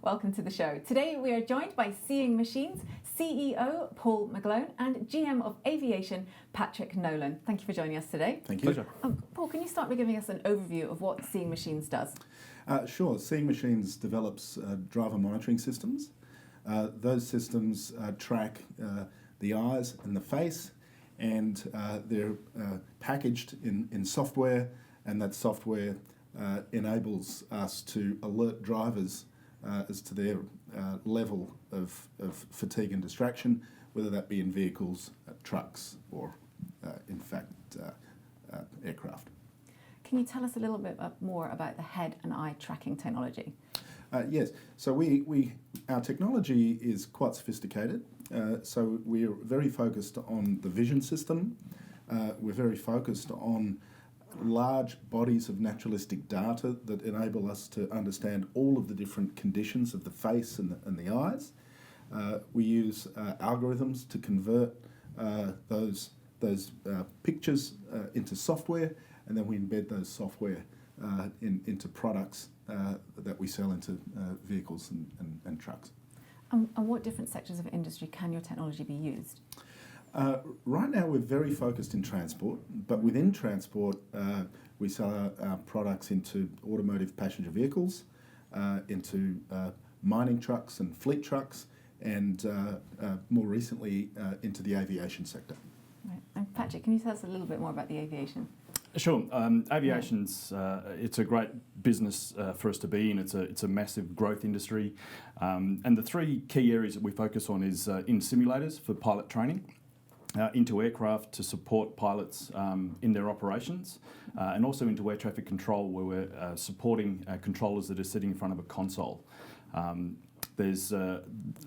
Welcome to the show. Today we are joined by Seeing Machines CEO Paul McGlone and GM of Aviation Patrick Nolan. Thank you for joining us today. Thank you. Pleasure. Paul, can you start by giving us an overview of what Seeing Machines does? Sure. Seeing Machines develops driver monitoring systems. Those systems track the eyes and the face, and they're packaged in software, and that software enables us to alert drivers as to their level of fatigue and distraction, whether that be in vehicles, trucks, or in fact aircraft. Can you tell us a little bit more about the head and eye tracking technology? Yes. So our technology is quite sophisticated. So we're very focused on the vision system. We're very focused on large bodies of naturalistic data that enable us to understand all of the different conditions of the face and the eyes. We use algorithms to convert those pictures into software, and then we embed those software into products that we sell into vehicles and trucks. And what different sectors of industry can your technology be used? Right now we're very focused in transport, but within transport we sell our products into automotive passenger vehicles, into mining trucks and fleet trucks, and more recently into the aviation sector. Right. And Patrick, can you tell us a little bit more about the aviation? Sure. Aviation's it's a great business for us to be in. It's a massive growth industry, and the three key areas that we focus on is in simulators for pilot training, into aircraft to support pilots in their operations, and also into air traffic control, where we're supporting controllers that are sitting in front of a console. There's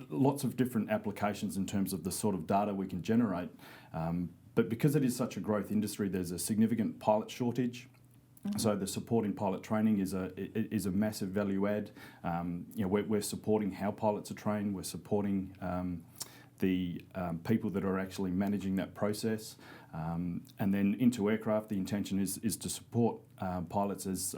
lots of different applications in terms of the sort of data we can generate, but because it is such a growth industry, there's a significant pilot shortage. Mm-hmm. So the support in pilot training is a massive value add. We're supporting how pilots are trained. We're supporting the people that are actually managing that process, and then into aircraft. The intention is to support pilots as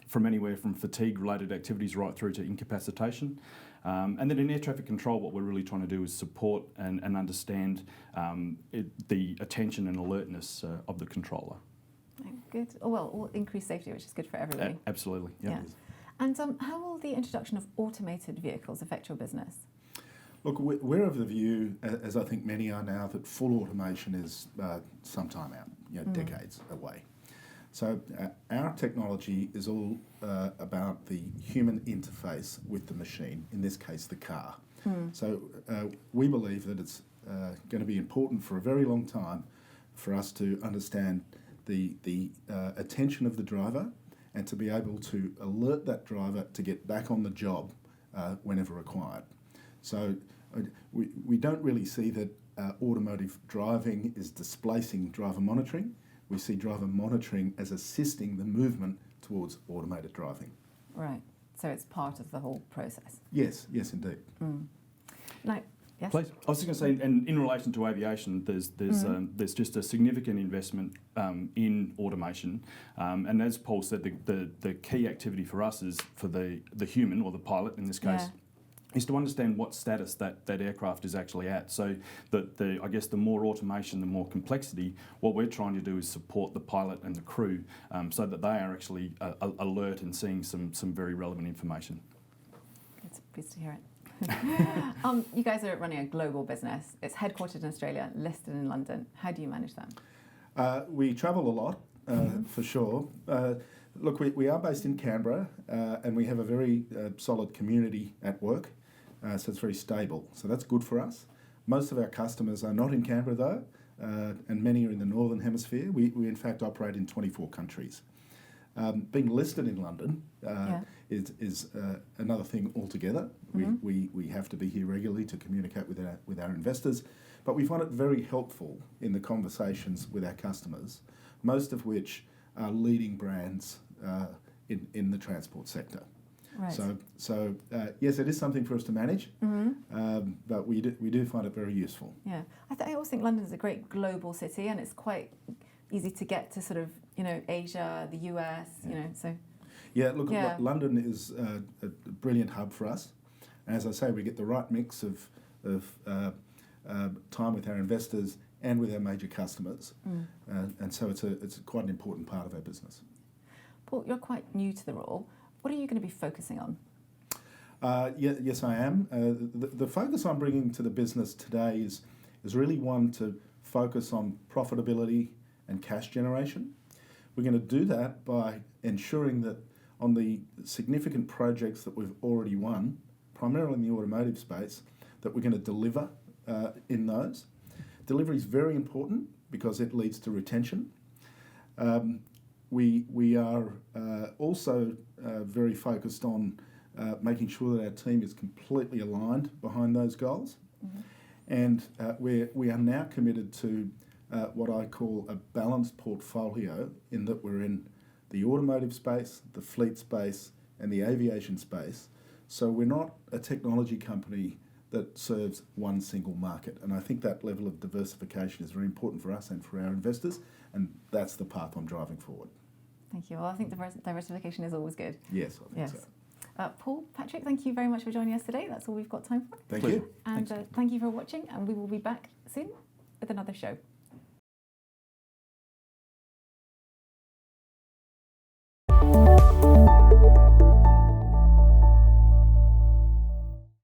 from anywhere from fatigue-related activities right through to incapacitation. And then in air traffic control, what we're really trying to do is support and understand the attention and alertness of the controller. Good. Well, increased safety, which is good for everybody. Absolutely. Yeah. And how will the introduction of automated vehicles affect your business? Look, we're of the view, as I think many are now, that full automation is some time out, decades away. So our technology is all about the human interface with the machine, in this case the car. So we believe that it's going to be important for a very long time for us to understand the attention of the driver and to be able to alert that driver to get back on the job whenever required. So we don't really see that automotive driving is displacing driver monitoring. We see driver monitoring as assisting the movement towards automated driving. Right. So it's part of the whole process. Yes, indeed. Now, yes? Please. I was just going to say, and in relation to aviation, there's just a significant investment in automation, and as Paul said, the key activity for us is for the human, or the pilot in this case. Yeah. Is to understand what status that aircraft is actually at. So I guess the more automation, the more complexity, what we're trying to do is support the pilot and the crew so that they are actually alert and seeing some very relevant information. It's pleased to hear it. You guys are running a global business. It's headquartered in Australia, listed in London. How do you manage that? We travel a lot, for sure. Look, we are based in Canberra, and we have a very solid community at work. So it's very stable. So that's good for us. Most of our customers are not in Canberra, though, and many are in the Northern Hemisphere. We in fact operate in 24 countries. Being listed in London is another thing altogether. We have to be here regularly to communicate with our investors, but we find it very helpful in the conversations with our customers, most of which are leading brands in the transport sector. Right. So yes, it is something for us to manage, but we do find it very useful. Yeah, I always think London is a great global city, and it's quite easy to get to sort of Asia, the US, so. Yeah, look, Yeah. London is a brilliant hub for us. And as I say, we get the right mix of time with our investors and with our major customers. And so it's quite an important part of our business. Paul, you're quite new to the role. What are you going to be focusing on? Yes, I am. The focus I'm bringing to the business today is really one to focus on profitability and cash generation. We're going to do that by ensuring that on the significant projects that we've already won, primarily in the automotive space, that we're going to deliver in those. Delivery is very important because it leads to retention. We are also very focused on making sure that our team is completely aligned behind those goals. And we are now committed to what I call a balanced portfolio, in that we're in the automotive space, the fleet space, and the aviation space. So we're not a technology company that serves one single market. And I think that level of diversification is very important for us and for our investors, and that's the path I'm driving forward. Thank you. Well, I think diversification is always good. Yes, I think so. Paul, Patrick, thank you very much for joining us today. That's all we've got time for. Thank you. And thank you for watching, and we will be back soon with another show.